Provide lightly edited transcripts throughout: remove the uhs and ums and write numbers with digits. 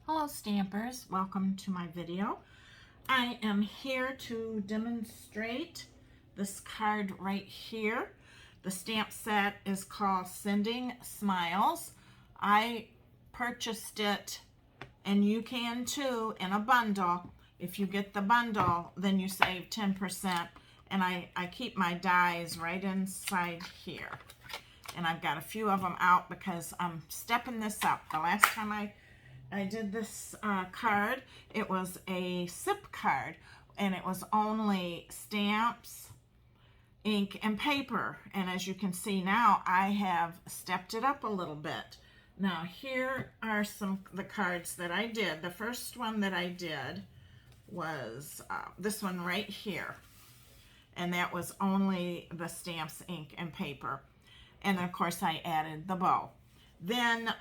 Hello stampers, welcome to my video. I am here to demonstrate this card right here. The stamp set is called Sending Smiles. I purchased it, and you can too, in a bundle. If you get the bundle, then you save 10%, and I keep my dies right inside here. And I've got a few of them out because I'm stepping this up. The last time I did this card, it was a SIP card, and it was only stamps, ink, and paper. And as you can see now, I have stepped it up a little bit. Now here are the cards that I did. The first one that I did was this one right here, and that was only the stamps, ink, and paper. And of course I added the bow. Then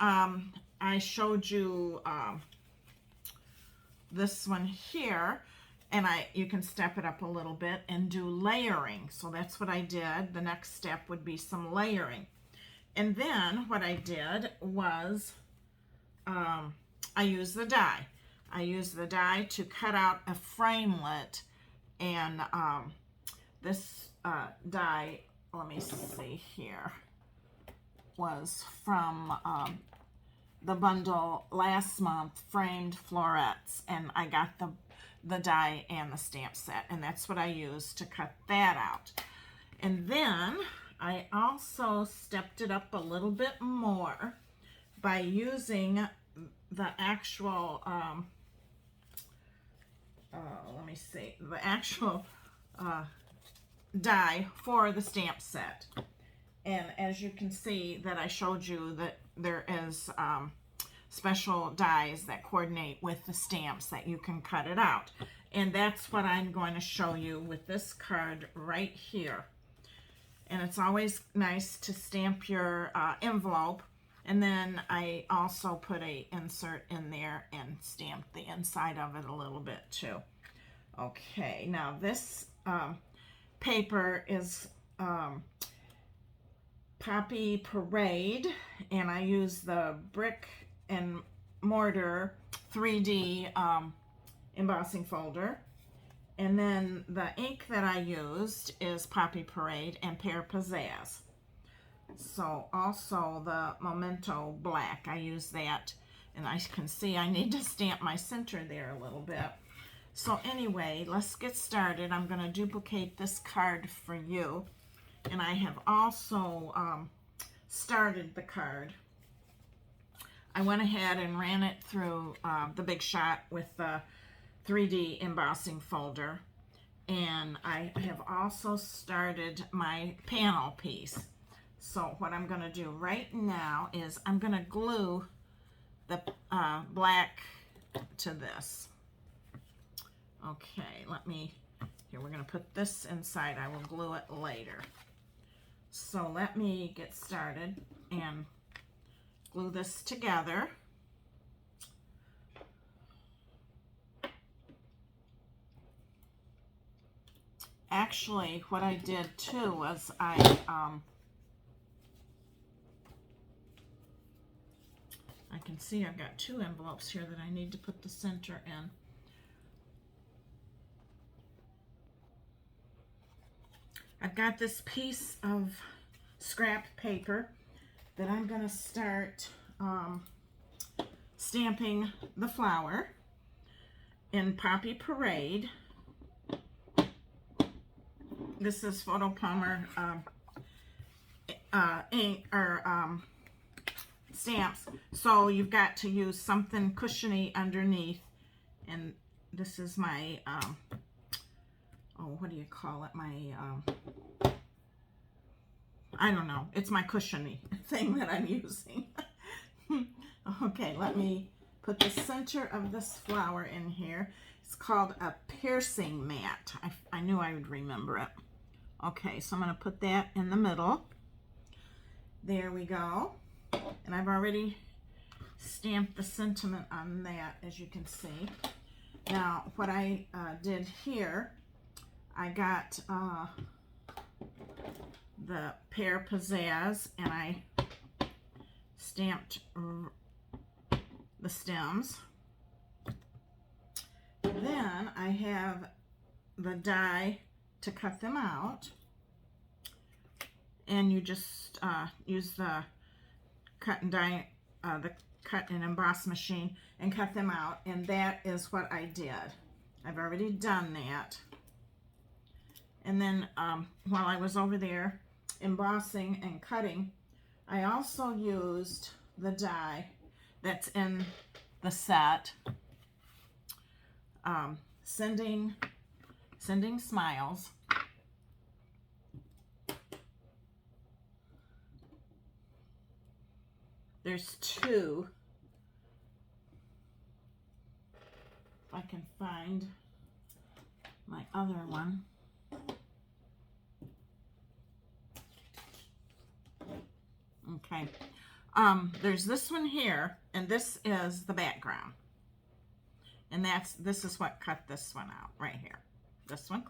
I showed you this one here, and you can step it up a little bit and do layering. So that's what I did. The next step would be some layering. And then what I did was I used the die. I used the die to cut out a framelit, and this die, let me see here, was from the bundle last month, Framed Florets, and I got the die and the stamp set, and that's what I used to cut that out. And then I also stepped it up a little bit more by using the actual let me see, the actual die for the stamp set. And as you can see that I showed you that there is special dies that coordinate with the stamps that you can cut it out. And that's what I'm going to show you with this card right here. And it's always nice to stamp your envelope. And then I also put a insert in there and stamp the inside of it a little bit too. Okay, now this paper is Poppy Parade, and I use the brick and mortar 3D embossing folder. And then the ink that I used is Poppy Parade and Pear Pizzazz. So also the Memento Black, I use that, and I can see I need to stamp my center there a little bit. So anyway, let's get started. I'm going to duplicate this card for you. And I have also started the card. I went ahead and ran it through the Big Shot with the 3D embossing folder. And I have also started my panel piece. So what I'm going to do right now is I'm going to glue the black to this. Okay, here we're going to put this inside. I will glue it later. So let me get started and glue this together. Actually, what I did too was I can see I've got two envelopes here that I need to put the center in. I've got this piece of scrap paper that I'm going to start stamping the flower in Poppy Parade. This is Photo Plumber ink or stamps, so you've got to use something cushiony underneath. And this is my what do you call it? My I don't know. It's my cushiony thing that I'm using. Okay, let me put the center of this flower in here. It's called a piercing mat. I knew I would remember it. Okay, so I'm going to put that in the middle. There we go. And I've already stamped the sentiment on that, as you can see. Now, what I did here, I got the Pear Pizzazz, and I stamped the stems. Then I have the die to cut them out, and you just use the cut and die, the cut and emboss machine and cut them out, and that is what I did. I've already done that. And then while I was over there embossing and cutting, I also used the die that's in the set, Sending Smiles. There's two. If I can find my other one. Okay. There's this one here, and this is the background. And this is what cut this one out right here. This one.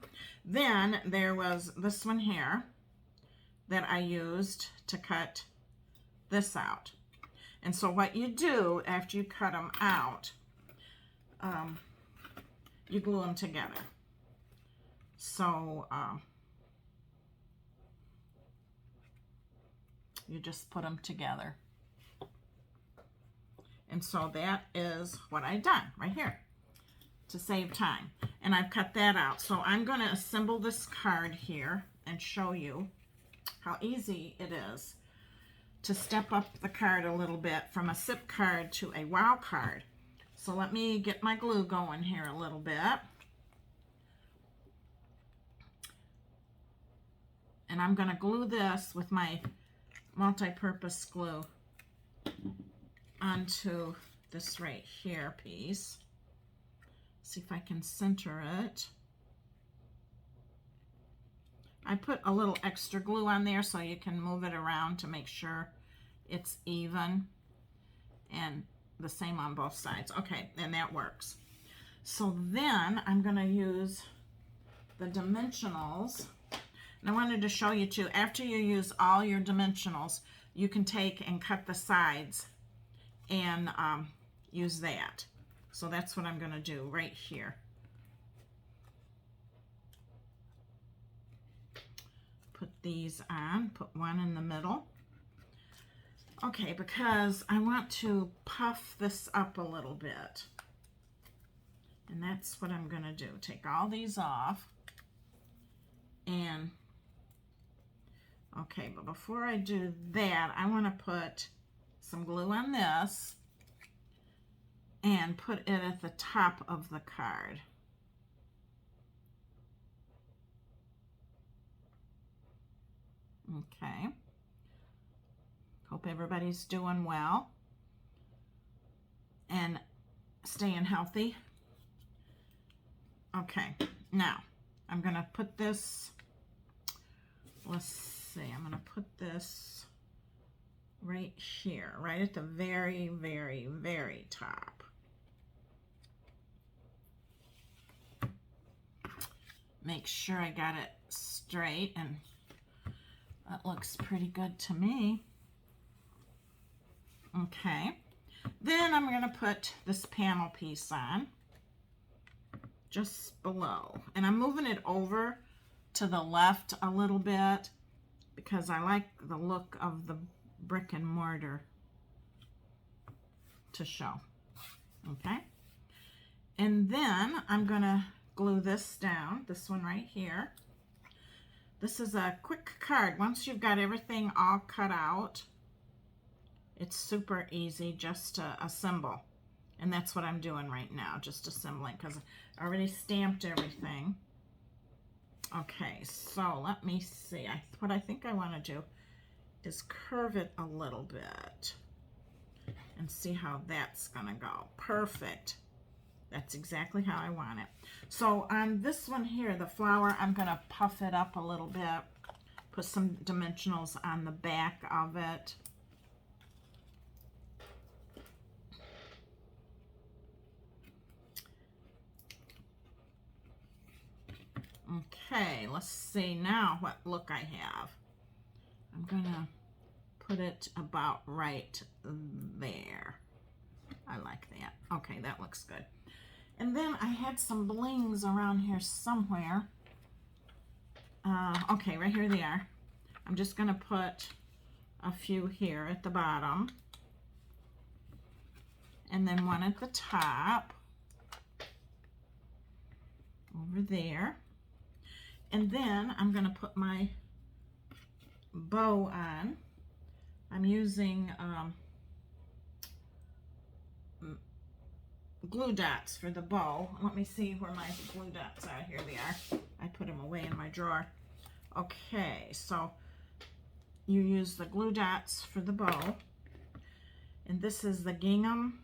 Then there was this one here that I used to cut this out. And so what you do after you cut them out, you glue them together. So you just put them together. And so that is what I've done right here to save time. And I've cut that out. So I'm going to assemble this card here and show you how easy it is to step up the card a little bit from a SIP card to a WOW card. So let me get my glue going here a little bit. And I'm going to glue this with my multi-purpose glue onto this right here piece. See if I can center it. I put a little extra glue on there so you can move it around to make sure it's even, and the same on both sides. Okay, and that works. So then I'm going to use the dimensionals. And I wanted to show you too, after you use all your dimensionals, you can take and cut the sides and use that. So that's what I'm going to do right here. Put these on, put one in the middle. Okay, because I want to puff this up a little bit. And that's what I'm going to do. Take all these off. And, okay, but before I do that, I want to put some glue on this and put it at the top of the card. Okay. Hope everybody's doing well and staying healthy. Okay, now I'm going to put this, let's see, I'm going to put this right here, right at the very, very, very top. Make sure I got it straight, and that looks pretty good to me. Okay, then I'm going to put this panel piece on just below, and I'm moving it over to the left a little bit because I like the look of the brick and mortar to show. Okay, and then I'm going to glue this down, this one right here. This is a quick card. Once you've got everything all cut out, it's super easy just to assemble. And that's what I'm doing right now, just assembling, because I already stamped everything. Okay, so let me see. What I think I want to do is curve it a little bit and see how that's going to go. Perfect. That's exactly how I want it. So on this one here, the flower, I'm going to puff it up a little bit, put some dimensionals on the back of it. Okay, let's see now what look I have. I'm going to put it about right there. I like that. Okay, that looks good. And then I had some blings around here somewhere. Okay, right here they are. I'm just going to put a few here at the bottom. And then one at the top. Over there. And then I'm going to put my bow on. I'm using glue dots for the bow. Let me see where my glue dots are. Here they are. I put them away in my drawer. Okay, so you use the glue dots for the bow. And this is the gingham,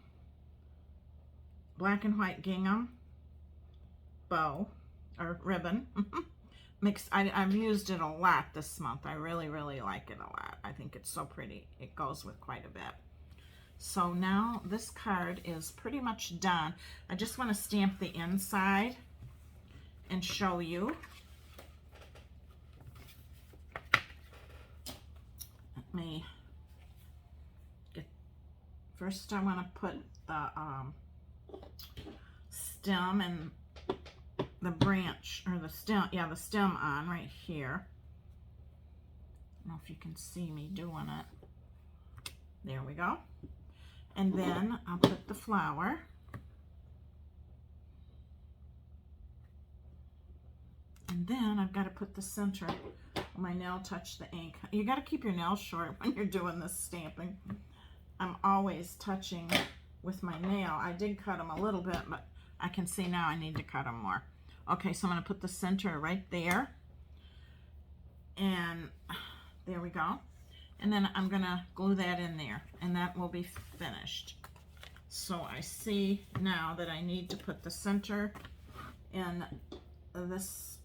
black and white gingham bow or ribbon. I've used it a lot this month. I really like it a lot. I think it's so pretty. It goes with quite a bit. So now this card is pretty much done. I just want to stamp the inside and show you. Let me get, first I want to put the stem and the branch, or the stem, yeah, the stem on right here. I don't know if you can see me doing it. There we go. And then I'll put the flower. And then I've got to put the center. My nail touched the ink. You got to keep your nails short when you're doing this stamping. I'm always touching with my nail. I did cut them a little bit, but I can see now I need to cut them more. Okay, so I'm going to put the center right there. And there we go. And then I'm going to glue that in there, and that will be finished. So I see now that I need to put the center in this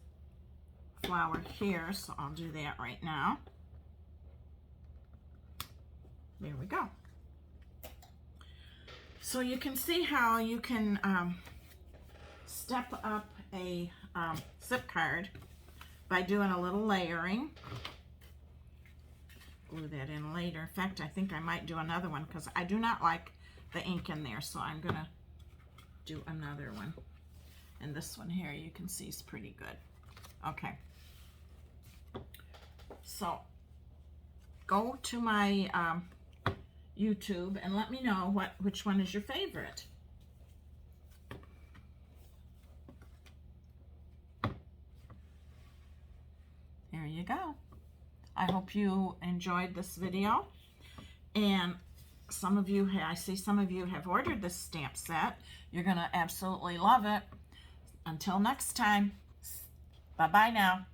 flower here, so I'll do that right now. There we go. So you can see how you can step up a zip card by doing a little layering. Glue that in later. In fact, I think I might do another one because I do not like the ink in there, so I'm gonna do another one. And this one here you can see is pretty good. Okay, so go to my YouTube and let me know which one is your favorite. There you go. I hope you enjoyed this video, and some of you, I see some of you have ordered this stamp set. You're gonna absolutely love it. Until next time, bye-bye now.